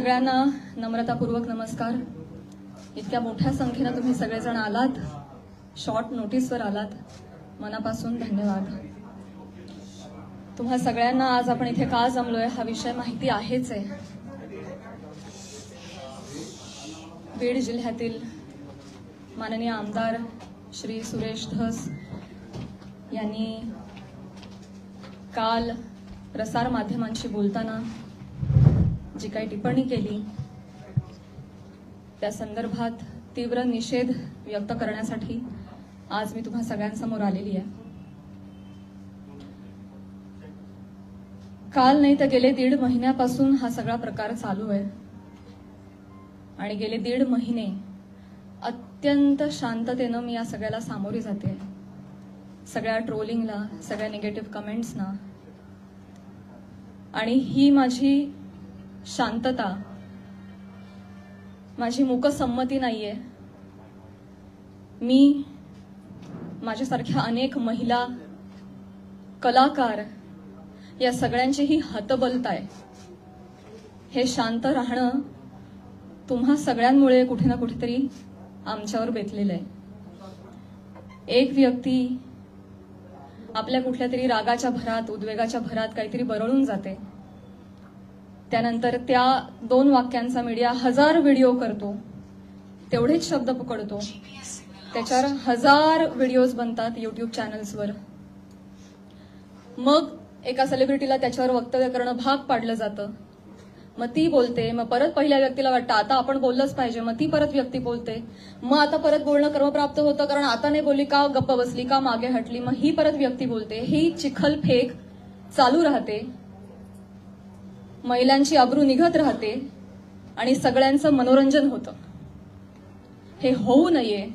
सगळ्यांना नम्रतापूर्वक नमस्कार। इतक्या मोठ्या संख्येने तुम्ही सगळेजण आलात, शॉर्ट नोटीसवर आलात, मनापासून धन्यवाद। तुम्हा सगळ्यांना आज आपण इथे का जमलोय हा विषय माहिती आहेच आहे। बीड जिल्ह्यातील माननीय आमदार श्री सुरेश धस यांनी काल प्रसार माध्यमांशी बोलताना जी काही टिप्पणी केली त्या संदर्भात तीव्र निषेध व्यक्त करण्यासाठी आज मी तुम्हा सगळ्यांसमोर आलेली आहे। काल नाही तर गेले 1.5 महिन्यापासून हा सगळा प्रकार चालू आहे आणि गेले 1.5 महिने अत्यंत शांततेने मी या सगळ्याला सामोरी जाते, सगळ्या ट्रोलिंगला, सगळ्या निगेटिव्ह कमेंट्सना। आणि ही माझी शांतता, माझी मूकसंमती नाहीये। मी माझ्यासारख्या अनेक महिला, कलाकार या सगळ्यांचीही हतबलता आहे। हे शांत राहणं तुम्हा सगळ्यांमुळे कुठे ना कुठेतरी आमच्यावर बेतलेलं आहे। एक व्यक्ती आपल्या कुठल्या तरी रागाच्या भरात, उद्वेगाच्या भरात काहीतरी बरळून जाते, त्यानंतर त्या 2 वाक्यांचा मीडिया 1000 व्हिडिओ करतो, तेवढेच शब्द पकडतो, त्याच्यावर 1000 व्हिडिओज बनतात युट्यूब चॅनल्सवर। मग एका सेलिब्रिटीला त्याच्यावर वक्तव्य करणं भाग पाडलं जातं, मग ती बोलते, मग परत पहिल्या व्यक्तीला वाटतं आता आपण बोललंच पाहिजे, मग ती परत व्यक्ती बोलते, मग आता परत बोलणं क्रमप्राप्त होतं कारण आता नाही बोलली का, गप्प बसली का, मागे हटली, मग ही परत व्यक्ती बोलते। ही चिखलफेक चालू राहते, महिलांची अब्रू निघत राहते आणि सगळ्यांचं मनोरंजन होतं। हे होऊ नये,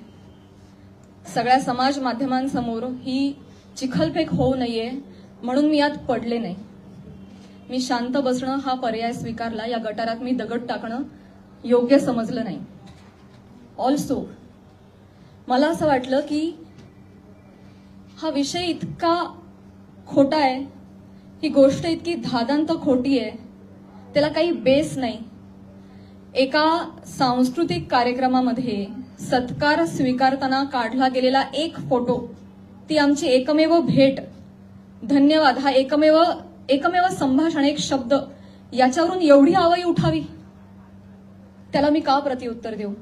सगळ्या समाज माध्यमांसमोर ही चिखलफेक होऊ नये म्हणून मी यात पडले नाही। मी शांत बसणं हा पर्याय स्वीकारला, या गटारात मी दगड टाकणं योग्य समजलं नाही। ऑल्सो मला असं वाटलं की हा विषय इतका खोटा आहे, ही गोष्ट इतकी धादांत खोटी आहे, त्याला काही बेस नाही। एका सांस्कृतिक कार्यक्रमामध्ये सत्कार स्वीकारताना काढला गेलेला एक फोटो, ती आमची एकमेव भेट, धन्यवाद, हा एकमेव संभाषण, एक शब्द, याच्यावरून एवढी आवई उठावी, त्याला मी का प्रत्युत्तर देऊ?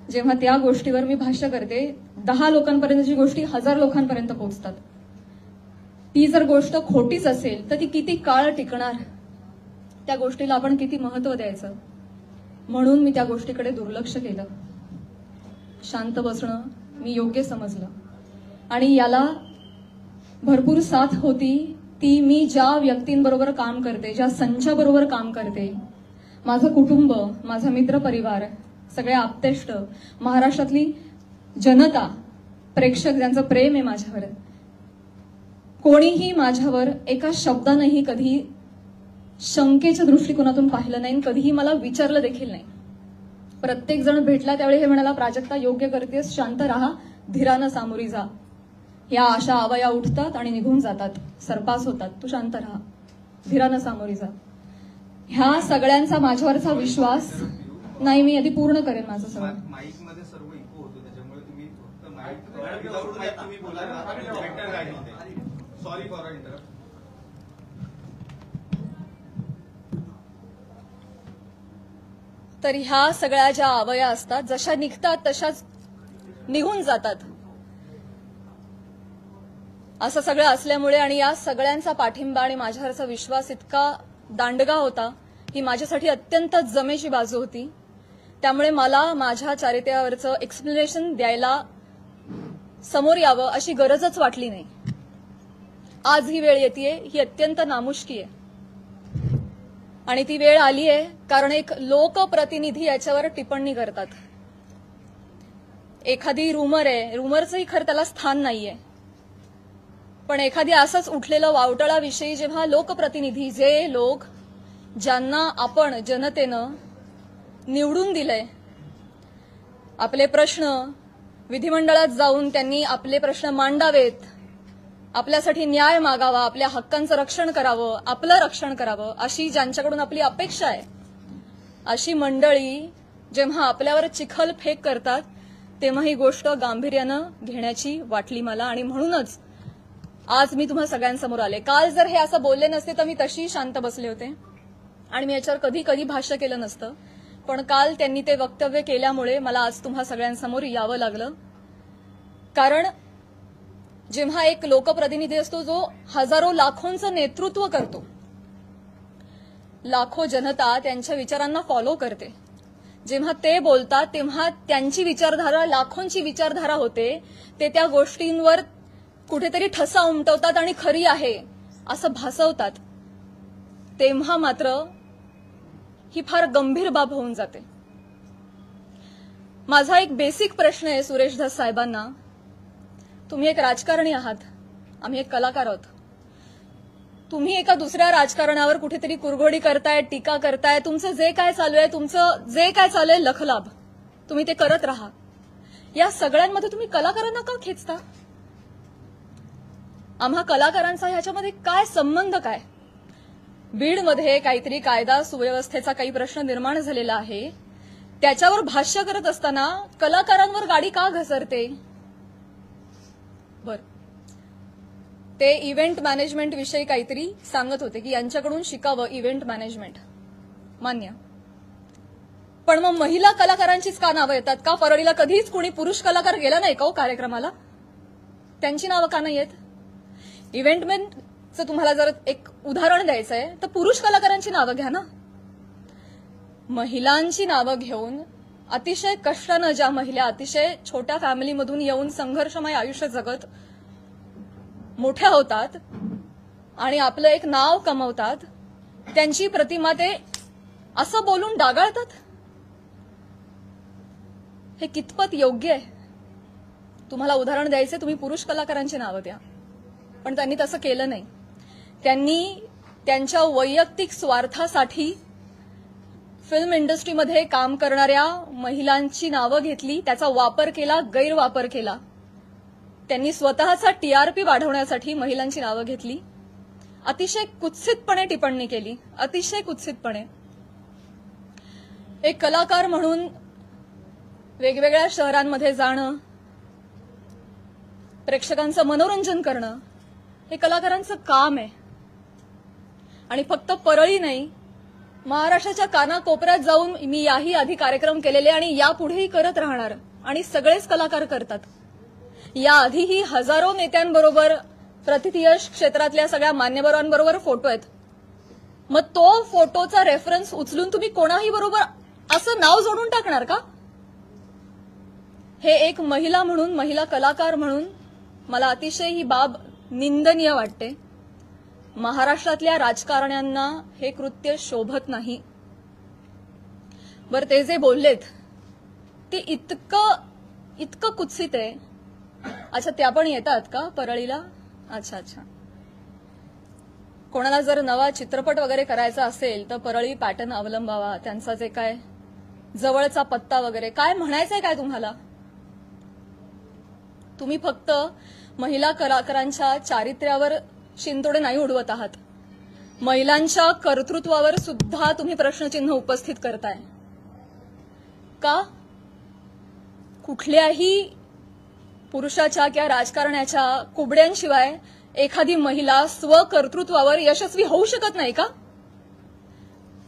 जेव्हा त्या गोष्टीवर मी भाष्य करते, 10 लोकांपर्यंतची गोष्टी 1000 लोकांपर्यंत पोहोचतात। ती जर गोष्ट खोटीच असेल तर ती किती काळ टिकणार, त्या गोष्टीला आपण किती महत्व द्यायचं? म्हणून मी त्या गोष्टीकडे दुर्लक्ष केलं। शांत बसणं मी योग्य समजलं आणि याला भरपूर साथ होती ती मी ज्या व्यक्तींबरोबर काम करते, ज्या संचाबरोबर काम करते, माझं कुटुंब, माझा मित्रपरिवार, सगळे आप्तेष्ट, महाराष्ट्रातली जनता, प्रेक्षक ज्यांचं प्रेम आहे माझ्यावर, कोणीही माझ्यावर एका शब्दानेही कधी शंकेच्या दृष्टिकोनातून पाहिलं नाही, कधीही मला विचारलं देखील नाही। प्रत्येक जण भेटला त्यावेळी हे म्हणाला, प्राजक्ता योग्य करतेस, शांत राहा, धीरानं सामोरी जा। या अशा आवया उठतात आणि निघून जातात, सरपास होतात, तू शांत राहा, धीरानं सामोरी जा। ह्या सगळ्यांचा माझ्यावरचा विश्वास नाही, मी आधी पूर्ण करेन माझं सगळं। माईक मध्ये सर्व इको होतो, त्याच्यामुळे तुम्ही फक्त माईक तुम्ही बोला। Sorry for interrupt. तर ह्या सगळ्या ज्या आवया असतात, जशा निघतात तशाच निघून जातात, असं सगळं असल्यामुळे आणि या सगळ्यांचा पाठिंबा आणि माझ्यावरचा विश्वास इतका दांडगा होता, ही माझ्यासाठी अत्यंत जमेची बाजू होती। त्यामुळे मला माझ्या चारित्र्यावरचं एक्सप्लेनेशन द्यायला समोर यावं अशी गरजच वाटली नाही। आज ही वेळ येतेय, ही अत्यंत नामुष्की आहे आणि ती वेळ आली आहे कारण एक लोकप्रतिनिधी याच्यावर टिप्पणी करतात। एखादी रूमर आहे, रूमरचंही खरं त्याला स्थान नाहीये, पण एखादी असंच उठलेलं वावटळाविषयी जेव्हा लोकप्रतिनिधी, जे लोक ज्यांना आपण जनतेनं निवडून दिलंय, आपले प्रश्न विधिमंडळात जाऊन त्यांनी आपले प्रश्न मांडावेत, आपल्यासाठी न्याय मागावा, आपल्या हक्कांचं रक्षण करावं, आपलं रक्षण करावं, अशी ज्यांच्याकडून आपली अपेक्षा आहे, अशी मंडळी जेव्हा आपल्यावर चिखल फेक करतात तेव्हा ही गोष्ट गांभीर्यानं घेण्याची वाटली मला, आणि म्हणूनच आज मी तुम्हा सगळ्यांसमोर आले. काल जर हे असं बोलले नसते तर मी तशी शांत बसले होते आणि मी याच्यावर कधी कधी भाष्य केलं नसतं. पण काल त्यांनी ते वक्तव्य केल्यामुळे मला आज तुम्हा सगळ्यांसमोर यावं लागलं. कारण जेव्हा एक लोकप्रतिनिधी असतो जो हजारो लाखोंचं नेतृत्व करतो, लाखो जनता त्यांच्या विचारांना फॉलो करते, जेव्हा ते बोलतात तेव्हा त्यांची विचारधारा लाखोंची विचारधारा होते, ते त्या गोष्टींवर कुठेतरी ठसा उमटवतात आणि खरी आहे असं भासवतात, तेव्हा मात्र ही फार गंभीर बाब होऊन जाते. माझा एक बेसिक प्रश्न आहे सुरेश धस साहेबांना. तुम्ही एक राजकारणी आहात, आम्ही एक कलाकार आहोत. तुम्ही एका दुसऱ्या राजकारणावर कुठेतरी कुरघोडी करताय, टीका करताय. तुमचं जे काय चालू आहे लखलाभ तुम्ही ते करत राहा. या सगळ्यांमध्ये तुम्ही कलाकारांना का खेचता? आम्हा कलाकारांचा ह्याच्यामध्ये काय संबंध? काय बीडमध्ये काहीतरी कायदा सुव्यवस्थेचा काही प्रश्न निर्माण झालेला आहे, त्याच्यावर भाष्य करत असताना कलाकारांवर गाडी का घसरते? बर, ते इव्हेंट मॅनेजमेंट विषयी काहीतरी सांगत होते की यांच्याकडून शिकावं इव्हेंट मॅनेजमेंट. मान्य. पण मग महिला कलाकारांचीच का नावं येतात? का परळीला कधीच कोणी पुरुष कलाकार गेला नाही का कार्यक्रमाला? त्यांची नावं का नाही येत? इव्हेंटमेंटचं तुम्हाला जर एक उदाहरण द्यायचं आहे तर पुरुष कलाकारांची नावं घ्या ना. महिलांची नावं घेऊन अतिशय कष्टानं ज्या महिला अतिशय छोट्या फॅमिलीमधून येऊन संघर्षमय आयुष्य जगत मोठ्या होतात आणि आपलं एक नाव कमवतात, त्यांची प्रतिमा ते असं बोलून डागाळतात. हे कितपत योग्य आहे? तुम्हाला उदाहरण द्यायचे, तुम्ही पुरुष कलाकारांची नावं द्या. पण त्यांनी तसं केलं नाही. त्यांनी त्यांच्या वैयक्तिक स्वार्थासाठी फिल्म इंडस्ट्रीमध्ये काम करणाऱ्या महिलांची नावं घेतली, त्याचा वापर केला, गैरवापर केला. त्यांनी स्वतःचा टीआरपी वाढवण्यासाठी महिलांची नावं घेतली, अतिशय कुत्सितपणे टिप्पणी केली, अतिशय कुत्सितपणे. एक कलाकार म्हणून वेगवेगळ्या शहरांमध्ये जाणं, प्रेक्षकांचं मनोरंजन करणं हे कलाकारांचं काम आहे. आणि फक्त परळी नाही, महाराष्ट्राच्या कानाकोपऱ्यात जाऊन मी याही आधी कार्यक्रम केलेले आणि यापुढेही करत राहणार, आणि सगळेच कलाकार करतात. याआधीही हजारो नेत्यांबरोबर, प्रतिथयश क्षेत्रातल्या सगळ्या मान्यवरांबरोबर फोटो आहेत. मग तो फोटोचा रेफरन्स उचलून तुम्ही कोणाही बरोबर असं नाव जोडून टाकणार का? हे एक महिला म्हणून, महिला कलाकार म्हणून मला अतिशय ही बाब निंदनीय वाटते. महाराष्ट्रातल्या राजकारण्यांना हे कृत्य शोभत नाही. बरं, ते जे बोललेत ते इतकं कुत्सित आहे. अच्छा, त्या पण येतात का परळीला? अच्छा. कोणाला जर नवा चित्रपट वगैरे करायचा असेल तर परळी पॅटर्न अवलंबावा. त्यांचा जे काय जवळचा पत्ता वगैरे काय म्हणायचंय काय तुम्हाला? तुम्ही फक्त महिला कलाकारांच्या चारित्र्यावर शिंतोडे नाही उडवत आहात, महिलांच्या कर्तृत्वावर सुद्धा तुम्ही प्रश्नचिन्ह उपस्थित करताय. का? कुठल्याही पुरुषाच्या किंवा राजकारण्याच्या कुबड्यांशिवाय एखादी महिला स्वकर्तृत्वावर यशस्वी होऊ शकत नाही का?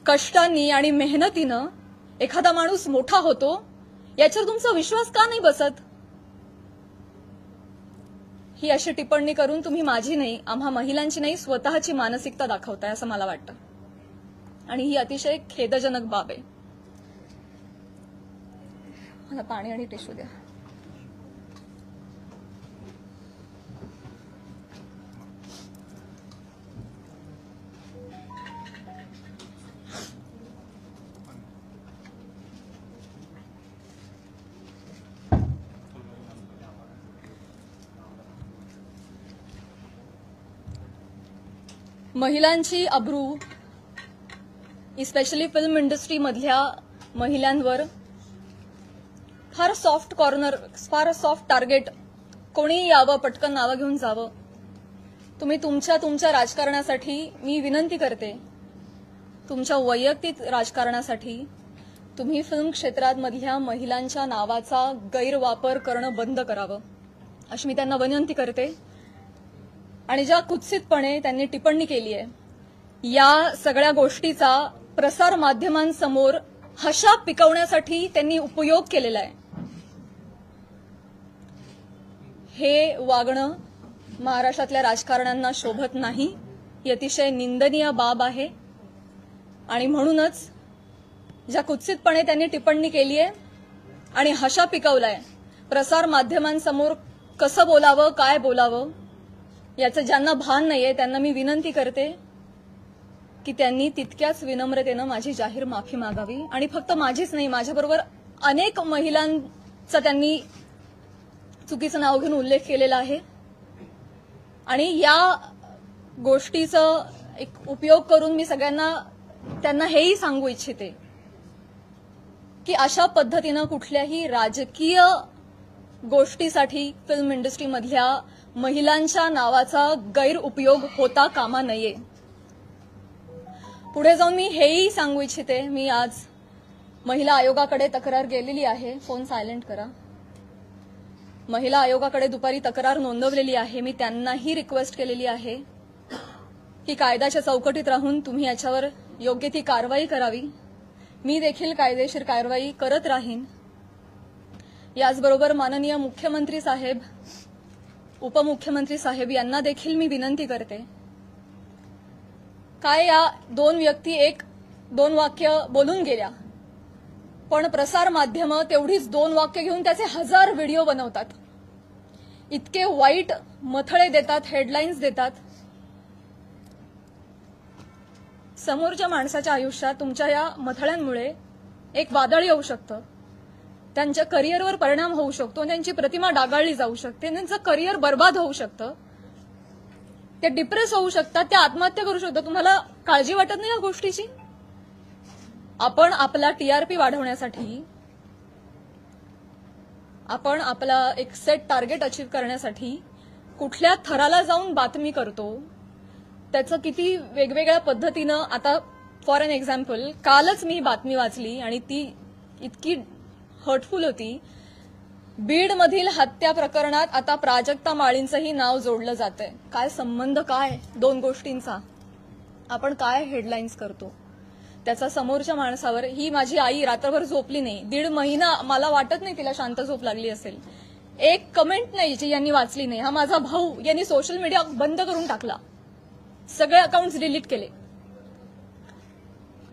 कष्टांनी आणि मेहनतीनं एखादा माणूस मोठा होतो, याच्यावर तुमचा विश्वास का नाही बसत? ही अशी टिप्पणी करून तुम्ही माझी नाही, आम्हा महिलांची नाही, स्वतःची मानसिकता दाखवताय असं मला वाटतं. आणि ही अतिशय खेदजनक बाब आहे. मला पाणी आणि टिश्यू द्या. महिलांची अब्रू, इस्पेशली फिल्म इंडस्ट्रीमधल्या महिलांवर फार सॉफ्ट कॉर्नर, फार सॉफ्ट टार्गेट, कोणी यावं, पटकन नावं घेऊन जावं. तुम्ही तुमच्या राजकारणासाठी, मी विनंती करते, तुमच्या वैयक्तिक राजकारणासाठी तुम्ही फिल्म क्षेत्रामधल्या महिलांच्या नावाचा गैरवापर करणं बंद करावं अशी मी त्यांना विनंती करते. आणि ज्या कुत्सितपणे त्यांनी टिप्पणी केली आहे या सगळ्या गोष्टीचा प्रसार माध्यमांसमोर हशा पिकवण्यासाठी त्यांनी उपयोग केलेला आहे. हे वागणं महाराष्ट्रातल्या राजकारण्यांना शोभत नाही. ही अतिशय निंदनीय बाब आहे. आणि म्हणूनच ज्या कुत्सितपणे त्यांनी टिप्पणी केली आहे आणि हशा पिकवलाय प्रसार माध्यमांसमोर कसं बोलावं काय बोलावं याचं ज्यांना भान नाहीये त्यांना मी विनंती करते की त्यांनी तितक्याच विनम्रतेनं माझी जाहीर माफी मागावी. आणि फक्त माझीच नाही माझ्याबरोबर अनेक महिलांचा त्यांनी चुकीचं नाव घेऊन उल्लेख केलेला आहे. आणि या गोष्टीचा एक उपयोग करून मी सगळ्यांना त्यांना हेही सांगू इच्छिते की अशा पद्धतीनं कुठल्याही राजकीय गोष्टीसाठी फिल्म इंडस्ट्रीमधल्या महिलांच्या नावाचा गैरउपयोग होता कामा नये. पुढे जाऊन मी हेही सांगू इच्छिते मी आज महिला आयोगाकडे तक्रार केलेली आहे. फोन सायलेंट करा. महिला आयोगाकडे दुपारी तक्रार नोंदवलेली आहे. मी त्यांनाही रिक्वेस्ट केलेली आहे की कायद्याच्या चौकटीत राहून तुम्ही याच्यावर योग्य ती कारवाई करावी. मी देखील कायदेशीर कारवाई करत राहीन. याचबरोबर माननीय मुख्यमंत्री साहेब उपमुख्यमंत्री साहेब यांना देखील मी विनंती करते काय या दोन व्यक्ती दोन वाक्य बोलून गेल्या पण प्रसार माध्यमं तेवढीच दोन वाक्य घेऊन त्याचे 1000 व्हिडिओ बनवतात. इतके वाईट मथळे देतात हेडलाईन्स देतात. समोरच्या माणसाच्या आयुष्यात तुमच्या या मथळ्यांमुळे एक वादळ येऊ शकतं. त्यांच्या करिअरवर परिणाम होऊ शकतो. त्यांची प्रतिमा डागाळली जाऊ शकते. त्यांचं करिअर बर्बाद होऊ शकतं. ते डिप्रेस होऊ शकतात. ते आत्महत्या करू शकतात. तुम्हाला काळजी वाटत नाही या गोष्टीची? आपण आपला टीआरपी वाढवण्यासाठी आपण आपला एक सेट टार्गेट अचीव्ह करण्यासाठी कुठल्या थराला जाऊन बातमी करतो त्याचं किती वेगवेगळ्या पद्धतीनं आता फॉर एन एक्झाम्पल कालच मी बातमी वाचली आणि ती इतकी हर्टफुल होती. बीडमधील हत्या प्रकरणात आता प्राजक्ता माळींचंही नाव जोडलं जातंय. काय संबंध काय दोन गोष्टींचा? आपण काय हेडलाईन्स करतो त्याचा समोरच्या माणसावर. ही माझी आई रात्रभर झोपली नाही 1.5 महिना. मला वाटत नाही तिला शांत झोप लागली असेल. एक कमेंट नाही जी यांनी वाचली नाही. हा माझा भाऊ यांनी सोशल मीडिया बंद करून टाकला. सगळे अकाउंट्स डिलीट केले.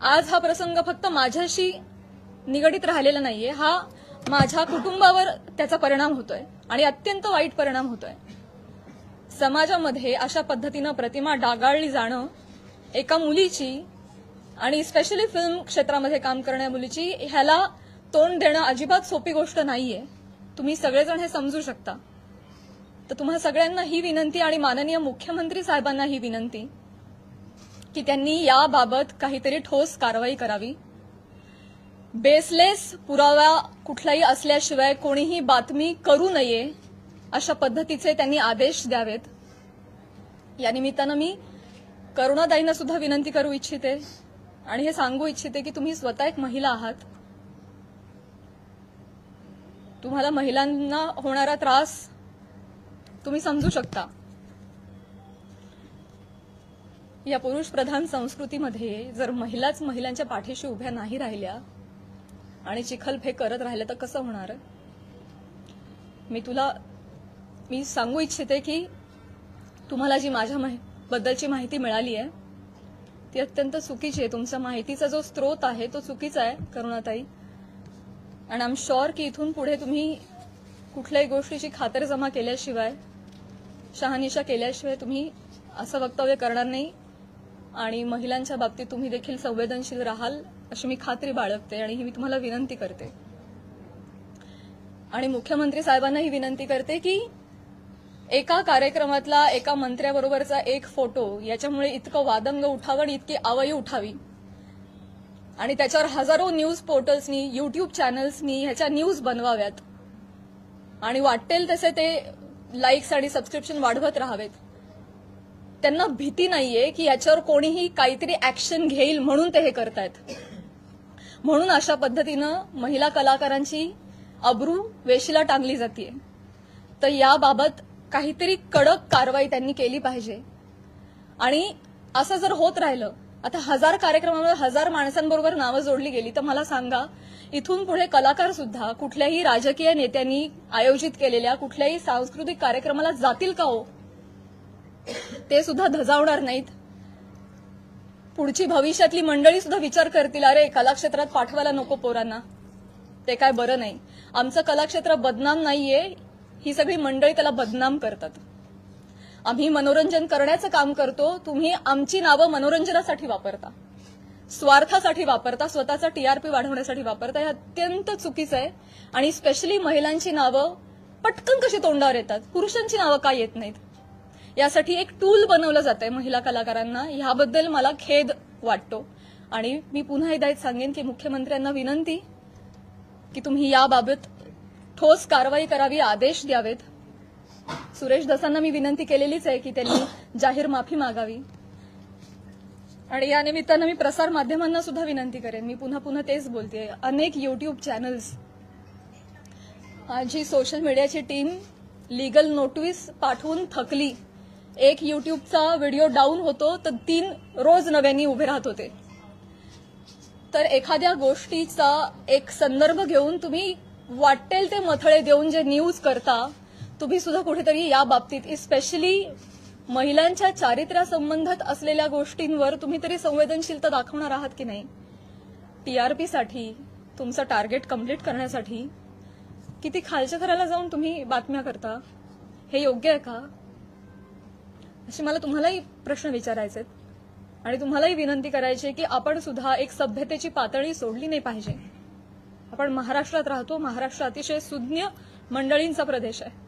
आज हा प्रसंग फक्त माझ्याशी निगडीत राहिलेला नाहीये. हा माझ्या कुटुंबावर त्याचा परिणाम होतोय आणि अत्यंत वाईट परिणाम होतोय. समाजामध्ये अशा पद्धतीनं प्रतिमा डागाळली जाणं एका मुलीची आणि स्पेशली फिल्म क्षेत्रामध्ये काम करणाऱ्या मुलीची ह्याला तोंड देणं अजिबात सोपी गोष्ट नाहीये. तुम्ही सगळेजण हे समजू शकता. तर तुम्हा सगळ्यांना ही विनंती आणि माननीय मुख्यमंत्री साहेबांना ही विनंती की त्यांनी याबाबत काहीतरी ठोस कारवाई करावी. बेसलेस पुरावा कुठलाही असल्याशिवाय कोणीही बातमी करू नये अशा पद्धतीचे त्यांनी आदेश द्यावेत. या निमित्तानं मी करुणाताईंना सुद्धा विनंती करू इच्छिते आणि हे सांगू इच्छिते की तुम्ही स्वतः एक महिला आहात. तुम्हाला महिलांना होणारा त्रास तुम्ही समजू शकता. या पुरुष प्रधान संस्कृतीमध्ये जर महिलाच महिलांच्या पाठीशी उभ्या नाही राहिल्या आणि चिखलफेक करत राहिल्या तर कसं होणार? मी सांगू इच्छिते की तुम्हाला जी माझ्या बद्दलची माहिती मिळाली आहे ती अत्यंत चुकीची आहे. तुमच्या माहितीचा जो स्रोत आहे तो चुकीचा आहे करुणाताई. आणि आय एम शुअर की इथून पुढे तुम्ही कुठल्याही गोष्टीची खातरजमा केल्याशिवाय शहानिशा केल्याशिवाय तुम्ही असं वक्तव्य करणार नाही आणि महिलांच्या बाबतीत तुम्ही देखील संवेदनशील राहाल अशी मी खात्री बाळगते आणि ही मी तुम्हाला विनंती करते. आणि मुख्यमंत्री साहेबांना ही विनंती करते की एका कार्यक्रमातला एका मंत्र्याबरोबरचा एक फोटो याच्यामुळे इतकं वादंग उठावं आणि इतकी आवई उठावी आणि त्याच्यावर हजारो न्यूज पोर्टल्सनी युट्यूब चॅनल्सनी ह्याच्या न्यूज बनवाव्यात आणि वाटेल तसे ते लाईक्स आणि सबस्क्रिप्शन वाढवत राहावेत. त्यांना भीती नाहीये की याच्यावर कोणीही काहीतरी ऍक्शन घेईल म्हणून ते हे करतायत. म्हणून अशा पद्धतीनं महिला कलाकारांची अब्रू वेशीला टांगली जाते. तर याबाबत काहीतरी कडक कारवाई त्यांनी केली पाहिजे. आणि असं जर होत राहिलं, आता 1000 कार्यक्रमामध्ये 1000 माणसांबरोबर नावं जोडली गेली, तर मला सांगा इथून पुढे कलाकार सुद्धा कुठल्याही राजकीय नेत्यांनी आयोजित केलेल्या कुठल्याही सांस्कृतिक कार्यक्रमाला जातील का हो? ते सुद्धा धजावणार नाहीत. पुढची भविष्यातली मंडळी सुद्धा विचार करतील, अरे कलाक्षेत्रात पाठवायला नको पोरांना, ते काय बरं नाही. आमचं कलाक्षेत्र बदनाम नाहीये, ही सगळी मंडळी त्याला बदनाम करतात. आम्ही मनोरंजन करण्याचं काम करतो, तुम्ही आमची नावं मनोरंजनासाठी वापरता, स्वार्थासाठी वापरता, स्वतःचा टीआरपी वाढवण्यासाठी वापरता. हे अत्यंत चुकीचं आहे. आणि स्पेशली महिलांची नावं पटकन कशी तोंडावर येतात, पुरुषांची नावं का येत नाहीत, यासाठी एक टूल बनवलं जातंय महिला कलाकारांना. ह्याबद्दल मला खेद वाटतो. आणि मी पुन्हा एकदा सांगेन की मुख्यमंत्र्यांना विनंती की तुम्ही याबाबत ठोस कारवाई करावी, आदेश द्यावेत. सुरेश धसांना मी विनंती केलेलीच आहे की त्यांनी जाहीर माफी मागावी. आणि या निमित्तानं मी प्रसार माध्यमांना सुद्धा विनंती करेन, मी पुन्हा पुन्हा तेच बोलतेय, अनेक युट्यूब चॅनल्स, माझी सोशल मीडियाची टीम लीगल नोटीस पाठवून थकली. एक युट्यूबचा व्हिडिओ डाऊन होतो तर 3 रोज नव्याने उभे राहत होते. तर एखाद्या गोष्टीचा एक संदर्भ घेऊन तुम्ही वाटेल ते मथळे देऊन जे न्यूज करता, तुम्ही सुद्धा कुठेतरी या बाबतीत स्पेशली महिलांच्या चारित्र्यासंबंधात असलेल्या गोष्टींवर तुम्ही तरी संवेदनशीलता दाखवणार आहात की नाही? टीआरपीसाठी, तुमचं टार्गेट कंप्लीट करण्यासाठी किती खालच्या थराला जाऊन तुम्ही बातम्या करता, हे योग्य आहे का? असे मला तुम्हालाही प्रश्न विचारायचे आहेत. आणि तुम्हालाही विनंती करायची की आपण सुद्धा एक सभ्यतेची पातळी सोडली नाही पाहिजे. आपण महाराष्ट्रात राहतो, महाराष्ट्र अतिशय सुज्ञ मंडळींचा प्रदेश आहे.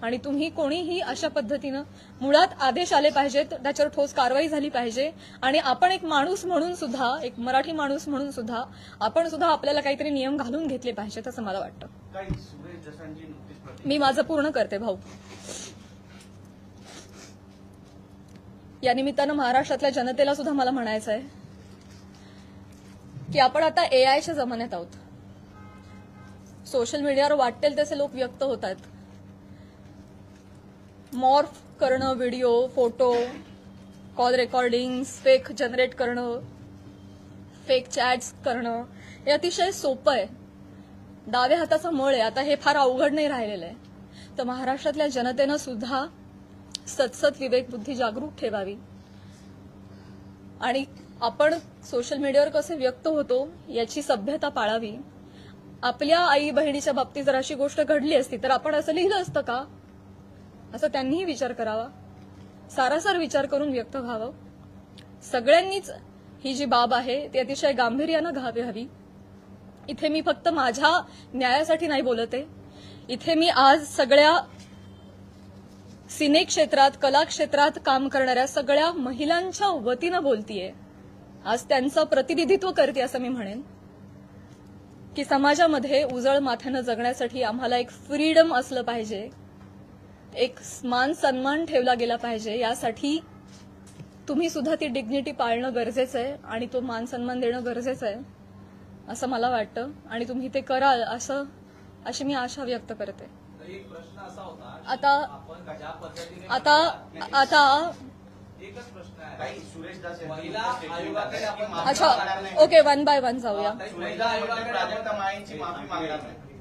आणि तुम्ही कोणीही अशा पद्धतीनं, मुळात आदेश आले पाहिजेत, त्याच्यावर ठोस कारवाई झाली पाहिजे. आणि आपण एक माणूस म्हणून सुद्धा, एक मराठी माणूस म्हणून सुद्धा आपण सुद्धा आपल्याला काहीतरी नियम घालून घेतले पाहिजेत असं मला वाटतं. मी माझं पूर्ण करते भाऊ. या निमित्तानं महाराष्ट्रातल्या जनतेला सुद्धा मला म्हणायचं आहे की आपण आता एआयच्या जमान्यात आहोत. सोशल मीडियावर वाटेल तसे लोक व्यक्त होतात. मॉर्फ करणं, video, photo, call recordings, fake generate करणं, फेक चॅट्स करणं, हे अतिशय सोपं आहे. डाव्या हाताचा मळ आहे. आता हे फार अवघड नाही राहिलेलं आहे. तर महाराष्ट्रातल्या जनतेनं सुद्धा सतसत विवेक बुद्धी जागरूक ठेवावी. आणि आपण सोशल मीडियावर कसे व्यक्त होतो याची सभ्यता पाळावी. आपल्या आई बहिणीच्या बाबतीत जर अशी गोष्ट घडली असती तर आपण असं लिहिलं असतं का, असं त्यांनीही विचार करावा. सारासार विचार करून व्यक्त व्हावं. सगळ्यांनीच ही जी बाब आहे ती अतिशय गांभीर्यानं घ्यावी. इथे मी फक्त माझ्या न्यायासाठी नाही बोलत आहे. इथे मी आज सगळ्या सिने क्षेत्रात, कला क्षेत्रात काम करणाऱ्या सगळ्या महिलांच्या वतीनं बोलतीये. आज त्यांचं प्रतिनिधित्व करते असं मी म्हणेन की समाजामध्ये उजळ माथ्यानं जगण्यासाठी आम्हाला एक फ्रीडम असलं पाहिजे, एक मान सन्मान ठेवला गेला पाहिजे. यासाठी तुम्ही सुद्धा ती डिग्निटी पाळणं गरजेचं आहे आणि तो मान सन्मान देणं गरजेचं आहे असं मला वाटतं. आणि तुम्ही ते कराल अशी मी आशा व्यक्त करते. एक प्रश्न असा होता, आता आपण ज्या पद्धतीने आता एकच प्रश्न आहे, काही सुरेश दास महिला आयोगाकडे आपण अच्छा ओके, 1 बाय 1 जाऊया. महिला आयोगाकडे प्राजक्ता माळींची माफी मागणार नाही.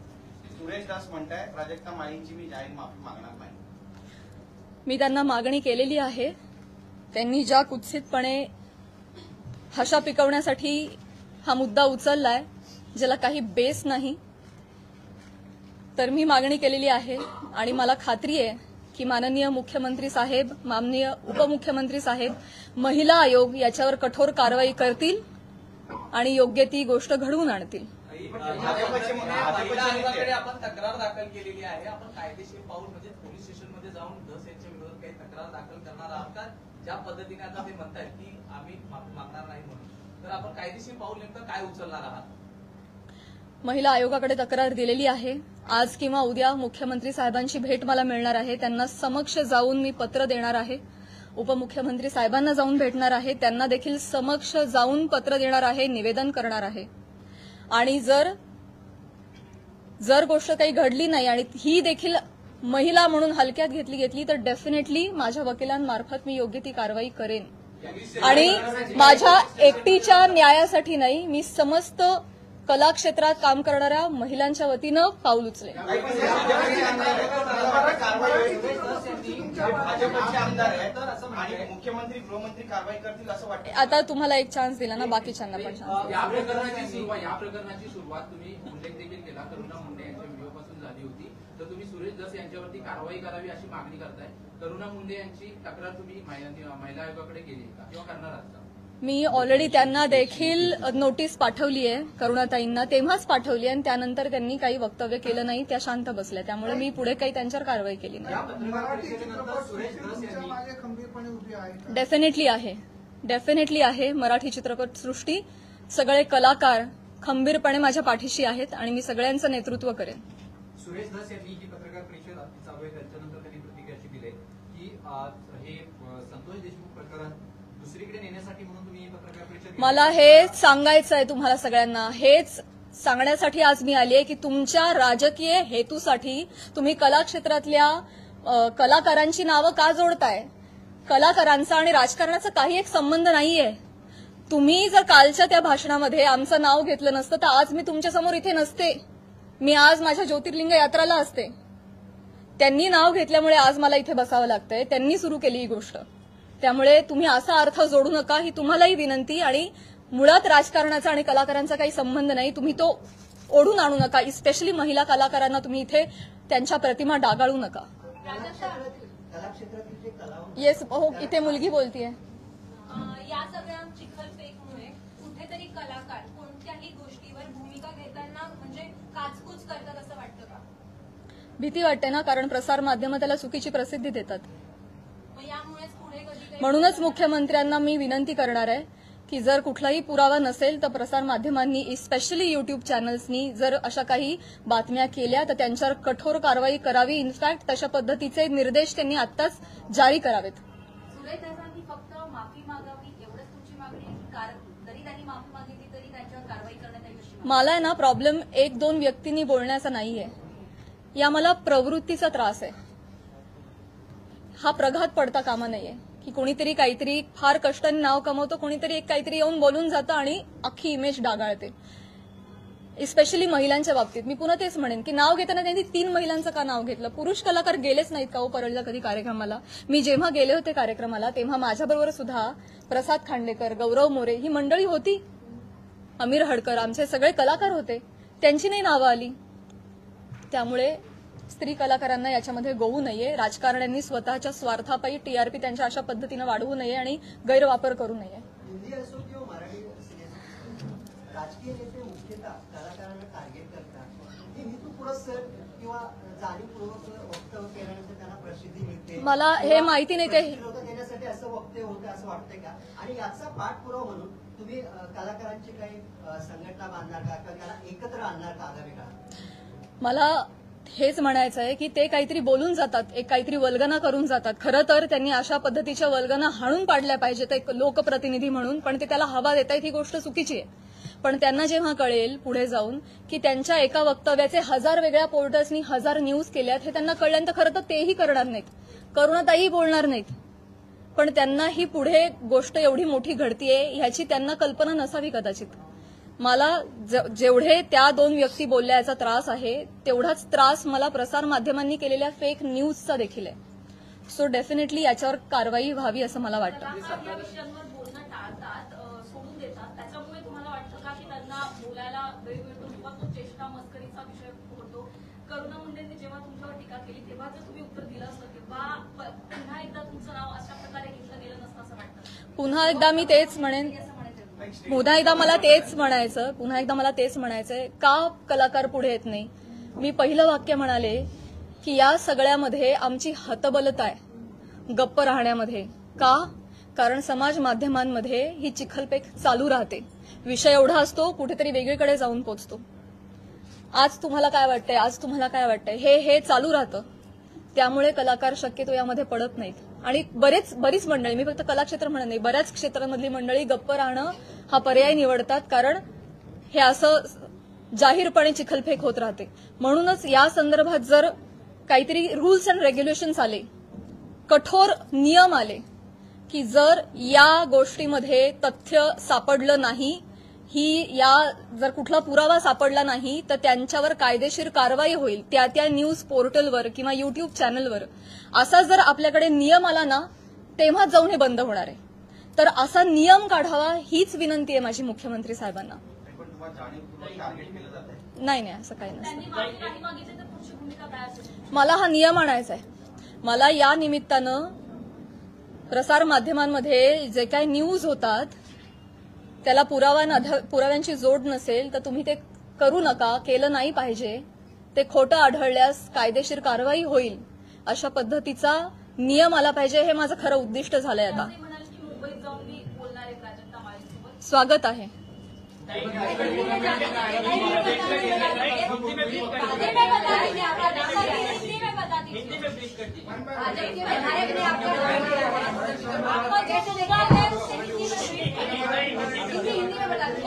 सुरेश दास म्हणताय प्राजक्ता माळींची मी जाहीर माफी मागणार नाही. मी त्यांना मागणी केलेली आहे. त्यांनी ज्या कुत्सितपणे हशा पिकवण्यासाठी हा मुद्दा उचललाय, ज्याला काही बेस नाही, तर मी मागणी केलेली आहे. आणि मला खात्री आहे की माननीय मुख्यमंत्री साहेब, माननीय उपमुख्यमंत्री साहेब, महिला आयोग याच्यावर कठोर कारवाई करतील आणि योग्य ती गोष्ट घडवून आणतील. महिला आयोगाकडे आपण तक्रार दाखल केलेली आहे. आपण कायदेशीर पाऊल म्हणजे पोलीस स्टेशनमध्ये जाऊन धस यांच्या विरोधात काही तक्रार दाखल करणार आहात का? ज्या पद्धतीने आता ते म्हणतायत की आम्ही माफी मागणार नाही म्हणून, तर आपण कायदेशीर पाऊल नेमकं काय उचलणार आहात? महिला आयोगाकडे तक्रार दिलेली आहे. आज किंवा उद्या मुख्यमंत्री साहेबांची भेट मला मिळणार आहे. त्यांना समक्ष जाऊन मी पत्र देणार आहे. उपमुख्यमंत्री साहेबांना जाऊन भेटणार आहे. त्यांना देखील समक्ष जाऊन पत्र देणार आहे, निवेदन करणार आहे. आणि जर गोष्ट काही घडली नाही आणि ही देखील महिला म्हणून हलक्यात घेतली तर डेफिनेटली माझ्या वकिलांमार्फत मी योग्य ती कारवाई करेन आणि माझ्या एकटीच्या न्यायासाठी नाही, मी समस्त कला क्षेत्रात काम करणाऱ्या महिलांच्या वतीनं पाऊल उचलेन. भाजपचे आमदार आहेत आणि मुख्यमंत्री गृहमंत्री कारवाई करतील असं वाटतं. आता तुम्हाला एक चान्स दिला ना, बाकीच्यांना पण चान्स. या प्रकरणाची सुरुवात तुम्ही उल्लेख देखील केला करुणा मुंडे यांच्या व्हिडिओपासून झाली होती, तर तुम्ही सुरेश धस यांच्यावरती कारवाई करावी अशी मागणी करताय. करुणा मुंडे यांची तक्रार तुम्ही महिला आयोगाकडे केली का किंवा करणार आहात का? मी ऑलरेडी त्यांना देखील नोटीस पाठवली आहे, करुणाताईंना तेव्हाच पाठवली आणि त्यानंतर त्यांनी काही वक्तव्य केलं नाही, त्या शांत बसल्या. त्यामुळे मी पुढे काही त्यांच्यावर कारवाई केली नाही. डेफिनेटली आहे. मराठी चित्रपटसृष्टी सगळे कलाकार खंबीरपणे माझ्या पाठीशी आहेत आणि मी सगळ्यांचं नेतृत्व करेन. सुरेश धस यांनी ही पत्रकार परिषद चालू आहे त्याच्यानंतर त्यांनी प्रतिक्रिया दिली की हे संतोष देशमुख प्रकरण दुसरीकडे नेण्यासाठी म्हणून तुम्ही ही पत्रकार परिषद. मला हेच सांगायचं आहे तुम्हाला सगळ्यांना, हेच सांगण्यासाठी आज मी आली आहे की तुमच्या राजकीय हेतूसाठी तुम्ही कला क्षेत्रातल्या कलाकारांची नावं का जोडताय? कलाकारांचा आणि राजकारणाचा काही एक संबंध नाहीये. तुम्ही जर कालच्या त्या भाषणामध्ये आमचं नाव घेतलं नसतं तर आज मी तुमच्यासमोर इथे नसते. मी आज माझ्या ज्योतिर्लिंग यात्राला असते. त्यांनी नाव घेतल्यामुळे आज मला इथे बसावं लागतंय. त्यांनी सुरू केली ही गोष्ट. त्यामुळे तुम्ही असा अर्थ जोडू नका, ही तुम्हालाही विनंती. आणि मुळात राजकारणाचा आणि कलाकारांचा काही संबंध नाही. तुम्ही तो ओढून आणू नका. स्पेशली महिला कलाकारांना तुम्ही इथे त्यांच्या प्रतिमा डागाळू नका. येस, हो, इथे मुलगी बोलतीये. या सगळ्या चिखलफेकमुळे कुठेतरी कलाकार कोणत्याही गोष्टीवर भूमिका घेताना म्हणजे काचकूच करतात असं वाटतं का? भीती वाटते ना, कारण प्रसार माध्यमं त्याला चुकीची प्रसिद्धी देतात. मग यामुळेच पुढे कधी म्हणूनच मुख्यमंत्र्यांना मी विनंती करणार आहे की जर कुठलाही पुरावा नसेल तर प्रसार माध्यमांनी स्पेशली युट्यूब चॅनल्सनी जर अशा काही बातम्या केल्या तर त्यांच्यावर कठोर कारवाई करावी. इनफॅक्ट तशा पद्धतीचे निर्देश त्यांनी आत्ताच जारी करावेत. सुरेश धसांनी फक्त माफी मागावी एवढंच तुमची मागणी आहे की कारण जरी त्यांनी माफी मागितली तरी त्यांच्यावर कारवाई करण्यात यावी अशी? मला आहे ना प्रॉब्लेम एक दोन व्यक्तींनी बोलण्याचा नाहीये, या मला प्रवृत्तीचा त्रास आहे. हा प्रघात पडता कामा नाहीये की कोणीतरी काहीतरी फार कष्टाने नाव कमवतो, कोणीतरी एक काहीतरी येऊन बोलून जातं आणि अख्खी इमेज डागाळते. स्पेशली महिलांच्या बाबतीत मी पुन्हा तेच म्हणेन की नाव घेताना त्यांनी 3 महिलांचं का नाव घेतलं? पुरुष कलाकार गेलेच नाहीत का हो परळीला कधी कार्यक्रमाला? मी जेव्हा गेले होते कार्यक्रमाला तेव्हा माझ्याबरोबर सुद्धा प्रसाद खांडेकर, गौरव मोरे ही मंडळी होती. अमीर हडकर, आमचे सगळे कलाकार होते. त्यांची नाही नावं आली. त्यामुळे स्त्री कलाकारांना याच्यामध्ये गोवू नये. राजकारण्यांनी स्वतःच्या स्वार्थापायी टीआरपी त्यांच्या अशा पद्धतीनं वाढवू नये आणि गैरवापर करू नये. हिंदी असो किंवा मराठी सिनेमा, राजकीय नेते मुख्यतः कलाकारांना टार्गेट करतात. हे हेतुपुरस्सर किंवा जाणीवपूर्वक वक्तव्य केल्यानंतर त्यांना प्रसिद्धी मिळते. मला हे माहिती नाही ते देण्यासाठी असं वक्तव्य होतं असं वाटतंय का? आणि याचा पाठपुरावा म्हणून तुम्ही कलाकारांची काही संघटना बांधणार का किंवा त्यांना एकत्र आणणार का आगामी काळात? मला हेच म्हणायचं आहे की ते काहीतरी बोलून जातात, एक काहीतरी वल्गना करून जातात. खरं तर त्यांनी अशा पद्धतीच्या वल्गना हाणून पाडल्या पाहिजेत एक लोकप्रतिनिधी म्हणून, पण ते त्याला हवा देतायत ही गोष्ट चुकीची आहे. पण त्यांना जेव्हा कळेल पुढे जाऊन की त्यांच्या एका वक्तव्याचे 1000 वेगळ्या पोर्टल्सनी 1000 न्यूज केल्यात हे त्यांना कळल्यानंतर खरं तर तेही करणार नाहीत, करुणाताईही बोलणार नाहीत. पण त्यांना ही पुढे गोष्ट एवढी मोठी घडतीये ह्याची त्यांना कल्पना नसावी कदाचित. मला जेवढे त्या 2 व्यक्ती बोलल्या याचा त्रास आहे तेवढाच त्रास मला प्रसार माध्यमांनी केलेल्या फेक न्यूजचा देखील आहे. सो डेफिनेटली याच्यावर कारवाई व्हावी असं मला वाटतं. या विषयांवर बोलणं टाळतात, सोडून देतात. त्याच्यामुळे तुम्हाला वाटतं का की त्यांना बोलायला वेळ मिळतो किंवा तो चेष्टा मस्करीचा विषय होतो? करुणा मुंडेंनी जेव्हा तुमच्यावर टीका केली तेव्हा जर तुम्ही उत्तर दिलं असतं किंवा पुन्हा एकदा तुमचं नाव अशा प्रकारे घेतलं गेलं नसतं असं वाटतं? पुन्हा एकदा मी तेच म्हणेन, पुन्हा एकदा मला तेच म्हणायचंय का कलाकार पुढे येत नाही. मी पहिलं वाक्य म्हणाले की या सगळ्यामध्ये आमची हतबलता आहे गप्प राहण्यामध्ये. का? कारण समाज माध्यमांमध्ये ही चिखलपेक चालू राहते. विषय एवढा असतो कुठेतरी वेगळीकडे जाऊन पोचतो. आज तुम्हाला काय वाटतंय हे चालू राहतं. त्यामुळे कलाकार शक्यतो यामध्ये पडत नाहीत. आणि बरीच मंडळी, मी फक्त कलाक्षेत्र म्हणत नाही, बऱ्याच क्षेत्रांमधली मंडळी गप्प राहणं हा पर्याय निवडतात. कारण हे असं जाहीरपणे चिखलफेक होत राहते. म्हणूनच या संदर्भात जर काहीतरी रूल्स अँड रेग्युलेशन्स आले, कठोर नियम आले की जर या गोष्टीमध्ये तथ्य सापडलं नाही, जर कुठला पुरावा सापडला नाही तर त्यांच्यावर कायदेशीर कारवाई होईल त्या न्यूज पोर्टलवर किंवा युट्यूब चॅनलवर. असा जर आपल्याकडे नियम आला ना तेव्हा जाऊन हे बंद होणार आहे. तर असा नियम काढावा हीच विनंती आहे माझी मुख्यमंत्री साहेबांना. पण तुम्हाला जाणीवपूर्वक टार्गेट केलं जात आहे. नाही असं काही नसतं. त्यांनी माफी नाही मागितली तर पुढची भूमिका काय असेल? मला हा नियम आणायचा आहे. मला या निमित्तानं प्रसार माध्यमांमध्ये जे काही न्यूज होतात त्याला पुराव्यांची जोड नसेल तर तुम्ही ते करू नका, केलं नाही पाहिजे. ते खोटं आढळल्यास कायदेशीर कारवाई होईल अशा पद्धतीचा नियम आला पाहिजे. हे माझं खरं उद्दिष्ट झालंय. आता ते म्हणाले की मुंबईत जाऊन मी बोलणार आहे प्राजक्ता माळीसोबत. स्वागत आहे.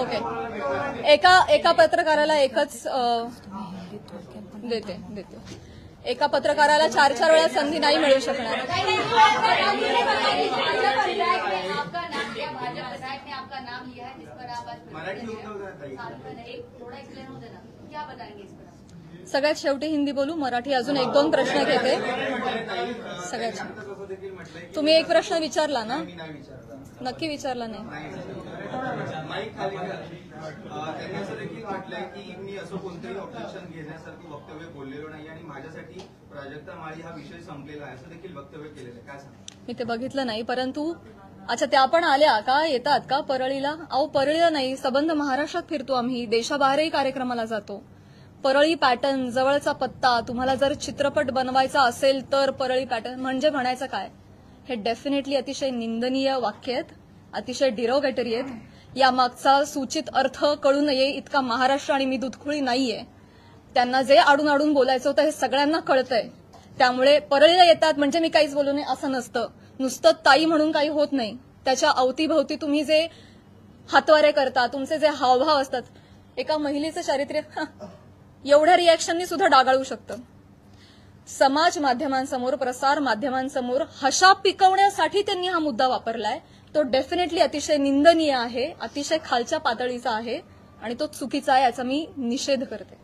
ओके. एका पत्रकाराला एकच देते. एका पत्रकाराला 4 वेळा संधी नाही मिळू शकणार. सगळ्यात शेवटी हिंदी बोलू, मराठी अजून 1-2 प्रश्न घेते. सगळ्यात तुम्ही एक प्रश्न विचारला ना? नक्की विचारला नाही. माईक खाली त्यांनी असं देखील म्हटलंय की मी असं कोणतंही ऑब्जेक्शन घेण्यासारखं वक्तव्य बोललेलो नाही आणि माझ्यासाठी प्राजक्ता माळी हा विषय संपलेला आहे असं देखील वक्तव्य केलेलं आहे. काय सांगा? मी ते बघितलं नाही, परंतु अच्छा त्या पण आल्या का, येतात का परळीला? अहो परळीला नाही, सबंध महाराष्ट्रात फिरतो आम्ही, देशाबाहेरही कार्यक्रमाला जातो. परळी पॅटर्न, जवळचा पत्ता, तुम्हाला जर चित्रपट बनवायचा असेल तर परळी पॅटर्न म्हणजे म्हणायचं काय? हे डेफिनेटली अतिशय निंदनीय वाक्य आहेत, अतिशय डिरोगेटरी आहेत. या मागचा सूचित अर्थ कळू नये इतका महाराष्ट्र आणि मी दुधखुळी नाहीये. त्यांना जे आडून बोलायचं होतं हे सगळ्यांना कळतंय. त्यामुळे परळीला येतात म्हणजे मी काहीच बोलू नये असं नसतं. नुसतं ताई म्हणून काही होत नाही. त्याच्या अवतीभवती तुम्ही जे हातवारे करता, तुमचे जे हावभाव असतात, एका महिलेचं चारित्र्य एवढ्या रिॲक्शननी सुद्धा डागाळू शकतं. समाज माध्यमांसमोर, प्रसार माध्यमांसमोर हशा पिकवण्यासाठी त्यांनी हा मुद्दा वापरलाय. तो डेफिनेटली अतिशय निंदनीय आहे, अतिशय खालच्या पातळीचा आहे आणि तो चुकीचा आहे, याचा मी निषेध करते.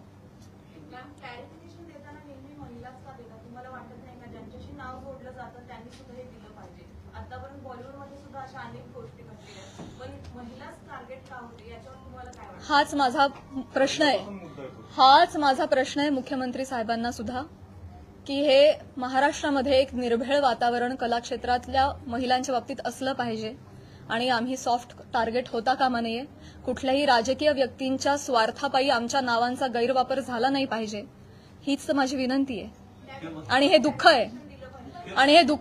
क्लॅरिफिकेशन देताना नेहमी महिलाच का देतात? तुम्हाला वाटत नाही का ज्यांच्याशी नाव जोडलं जातं त्यांनी सुद्धा हे दिलं पाहिजे? आतापर्यंत बॉलिवूडमध्ये सुद्धा अशा अनेक गोष्टी घडलेल्या आहेत, पण महिलाच टार्गेट का होते याच्यावर तुम्हाला काय वाटतं? हाच माझा प्रश्न आहे. हाच माझा प्रश्न आहे मुख्यमंत्री साहेबांना सुद्धा, की हे महाराष्ट्रामध्ये एक निर्भेळ वातावरण कलाक्षेत्रातल्या महिलांच्या बाबतीत असलं पाहिजे आणि आम्ही सॉफ्ट टार्गेट होता कामा नये. कुठल्याही राजकीय व्यक्तींच्या स्वार्थापायी आमच्या नावांचा गैरवापर झाला नाही पाहिजे, हीच तर माझी विनंती आहे. आणि हे दुःख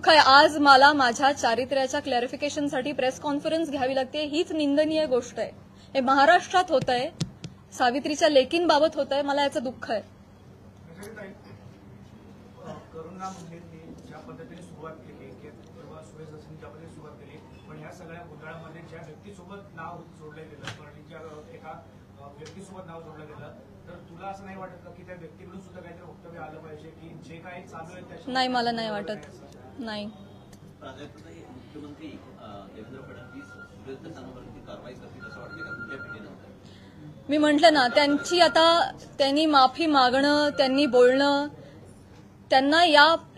आहे, आज मला माझ्या चारित्र्याच्या क्लॅरिफिकेशनसाठी प्रेस कॉन्फरन्स घ्यावी लागते. हीच निंदनीय गोष्ट आहे. हे महाराष्ट्रात होत आहे, सावित्रीच्या लेकींबाबत होत आहे. मला याचं दुःख आहे. करुणा मुंडेंनी ज्या पद्धतीने सुरुवात केली किंवा सुरेश दसनी ज्या पद्धतीने सुरुवात केली, पण ह्या सगळ्या घोटाळ्यामध्ये ज्या व्यक्तीसोबत नाव जोडलं गेलं, परळीच्या एका व्यक्तीसोबत नाव जोडलं गेलं, तर तुला असं नाही वाटत का की त्या व्यक्तीकडून सुद्धा काहीतरी वक्तव्य आलं पाहिजे की जे काही चालू आहे त्याच्या? नाही, मला नाही वाटत. नाही. मुख्यमंत्री देवेंद्र फडणवीस सुरेश दसांवरती कारवाई करतील असं वाटतं का तुमच्या पिढीनंतर? मी म्हटलं ना, त्यांनी माफी मागणं, त्यांनी बोलणं, त्यांना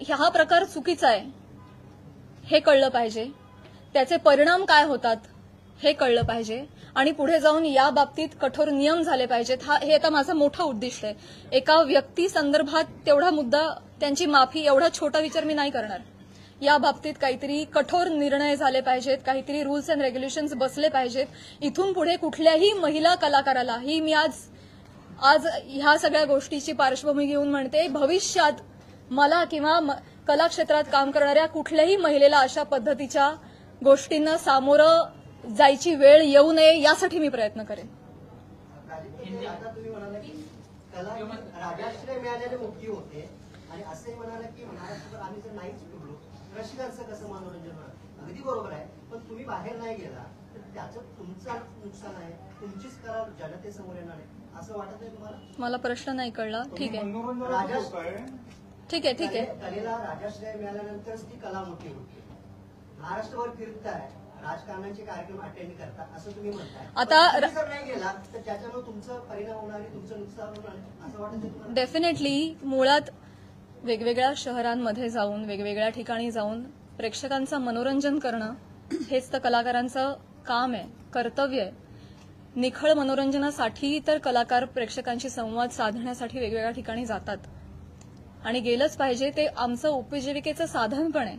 हा प्रकार चुकीचा आहे हे कळलं पाहिजे. त्याचे परिणाम काय होतात हे कळलं पाहिजे आणि पुढे जाऊन या बाबतीत कठोर नियम झाले पाहिजेत. हे आता माझं मोठं उद्दिष्ट आहे. एका व्यक्ती संदर्भात तेवढा मुद्दा, त्यांची माफी, एवढा छोटा विचार मी नाही करणार. या बाबतीत काहीतरी कठोर निर्णय झाले पाहिजेत, काहीतरी रूल्स अँड रेग्युलेशन्स बसले पाहिजेत. इथून पुढे कुठल्याही महिला कलाकाराला, ही मी आज ह्या सगळ्या गोष्टीची पार्श्वभूमी घेऊन म्हणते, भविष्यात मला किंवा कला क्षेत्रात काम करणाऱ्या कुठल्याही महिलेला अशा पद्धतीच्या गोष्टींना सामोरं जायची वेळ येऊ नये यासाठी मी प्रयत्न करेन. आता तुम्ही म्हणाला की कला राजाश्रय मिळालेले मुख्य होते आणि असंही म्हणाला की महाराष्ट्रात आम्ही जर नाहीच फिरलो रसिकांचं कसं मनोरंजन होणार? अगदी बरोबर आहे, पण तुम्ही बाहेर नाही गेला तर त्याचं तुमचं नुकसान आहे, तुमचीच कला जनतेसमोर येणार आहे. असं वाटत नाही तुम्हाला? मला प्रश्न नाही कळला. ठीक आहे ठीक आहे ठीक आहे. कलेला राजाश्रय मिळाल्यानंतरच ती कला मोठी होते. महाराष्ट्रभर फिरताय, राजकारणाचे कार्यक्रम अटेंड करता असं तुम्ही म्हणताय. आता तुम्ही जर नाही गेला तर त्याच्यामुळे तुमचं परिणाम होणार आहे, तुमचं नुकसान होणार आहे असं वाटत नाही तुम्हाला? डेफिनेटली मुळात वेगवेगळ्या शहरांमध्ये जाऊन वेगवेगळ्या ठिकाणी जाऊन प्रेक्षकांचं मनोरंजन करणं हेच तर कलाकारांचं काम आहे, कर्तव्य आहे. निखळ मनोरंजनासाठी तर कलाकार प्रेक्षकांशी संवाद साधण्यासाठी वेगवेगळ्या ठिकाणी जातात आणि गेलंच पाहिजे. ते आमचं उपजीविकेचं साधन पण आहे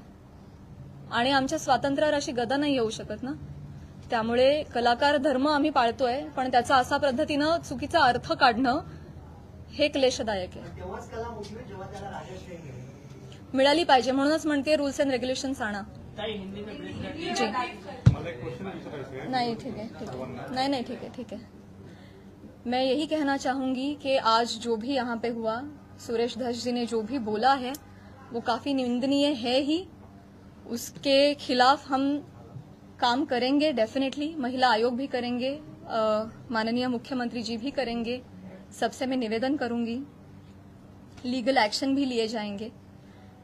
आणि आमच्या स्वातंत्र्यावर अशी गदा नाही येऊ शकत ना. त्यामुळे कलाकार धर्म आम्ही पाळतोय, पण त्याचा असा पद्धतीनं चुकीचा अर्थ काढणं हे क्लेशदायक आहे. तेव्हाच कला मोठी होईल जेव्हा त्याला राजाश्रय मिळेल. मिळाली पाहिजे, म्हणूनच म्हणते रूल्स एंड रेग्युलेशन्स आणा. जी नहीं ठीक है ठीक है, नहीं ठीक है ठीक है. मैं यही कहना चाहूंगी कि आज जो भी यहाँ पे हुआ, सुरेश धस जी ने जो भी बोला है वो काफी निंदनीय है ही. उसके खिलाफ हम काम करेंगे डेफिनेटली. महिला आयोग भी करेंगे, माननीय मुख्यमंत्री जी भी करेंगे. सबसे मैं निवेदन करूंगी, लीगल एक्शन भी लिए जाएंगे.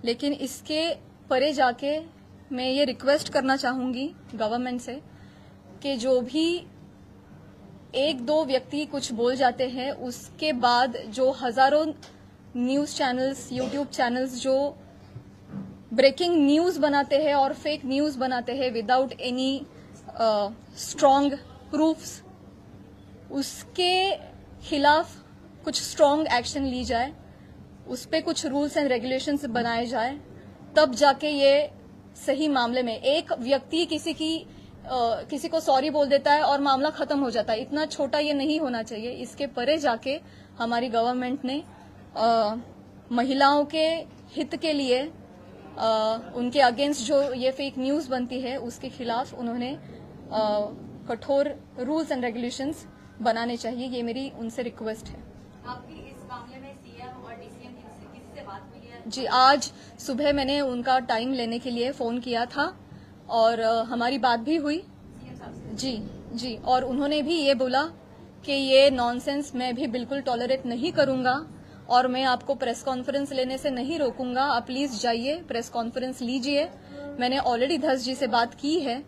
लेकिन इसके परे जाके मैं ये रिक्वेस्ट करना चाहूंगी गवर्नमेंट से कि जो भी एक दो व्यक्ति कुछ बोल जाते हैं, उसके बाद जो हजारों न्यूज चैनल्स, यूट्यूब चैनल्स जो ब्रेकिंग न्यूज बनाते हैं और फेक न्यूज बनाते हैं विदाउट एनी स्ट्रॉन्ग प्रूफ्स, उसके खिलाफ कुछ स्ट्रॉन्ग एक्शन ली जाए, उस पे कुछ रूल्स एंड रेगुलेशंस बनाए जाए. तब जाके ये सही मामले में एक व्यक्ति किसी को सॉरी बोल देता है और मामला खत्म हो जाता है. इतना छोटा ये नहीं होना चाहिए. इसके परे जाके हमारी गवर्नमेंट ने महिलाओं के हित के लिए उनके अगेंस्ट जो ये फेक न्यूज बनती है उसके खिलाफ उन्होंने कठोर रूल्स एंड रेगुलेशंस बनाने चाहिए. ये मेरी उनसे रिक्वेस्ट है. आपकी इस मामले में सीएम और डीसीएम किसी से बात हुई है? जी, आज सुबह मैंने उनका टाइम लेने के लिए फोन किया था और हमारी बात भी हुई. जी जी, और उन्होंने भी ये बोला कि ये नॉनसेंस मैं भी बिल्कुल टॉलरेट नहीं करूंगा और मैं आपको प्रेस कॉन्फ्रेंस लेने से नहीं रोकूंगा. आप प्लीज जाइए, प्रेस कॉन्फ्रेंस लीजिए. मैंने ऑलरेडी धस जी से बात की है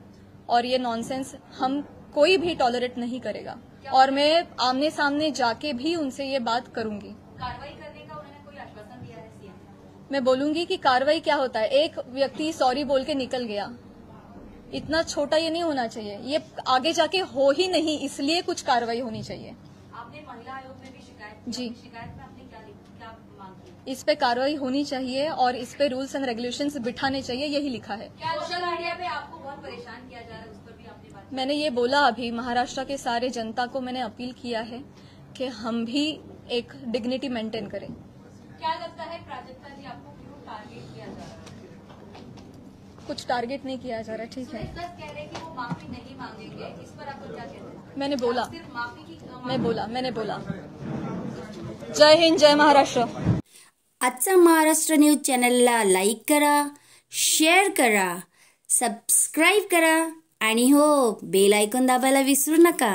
और ये नॉनसेंस हम कोई भी टॉलरेट नहीं करेगा और मैं आमने सामने जाके भी उनसे ये बात करूंगी. कार्रवाई करने का उन्होंने कोई आश्वासन दिया है सीएम? मैं बोलूंगी कि कार्रवाई क्या होता है. एक व्यक्ति सॉरी बोल के निकल गया, इतना छोटा ये नहीं होना चाहिए. ये आगे जाके हो ही नहीं, इसलिए कुछ कार्रवाई होनी चाहिए. आपने महिला आयोग में भी शिकायत की. जी. शिकायत में आपने क्या मांग की? इस पे कार्रवाई होनी चाहिए और इस पे रूल्स एंड रेगुलेशंस बिठाने चाहिए, यही लिखा है. क्या सोशल मीडिया पे आपको बहुत परेशान किया जा रहा है, उस पर भी आपने बात की? मैंने ये बोला अभी, महाराष्ट्र के सारे जनता को मैंने अपील किया है कि हम भी एक डिग्निटी मेंटेन करें. क्या लगता है प्राजक्ता जी, आपको क्यों टारगेट किया जा रहा है? कुछ टारगेट नहीं किया जा रहा. ठीक है, सुरेश दत्त कह रहे हैं कि वो माफी नहीं मांगेंगे, इस पर आपको क्या कहना है? मैंने बोला, सिर्फ माफी की मैंने बोला. जय हिंद, जय महाराष्ट्र. आजचा महाराष्ट्र न्यूज चॅनलला लाईक करा, शेअर करा, सबस्क्राईब करा आणि हो, बेल आयकॉन दाबायला विसरू नका.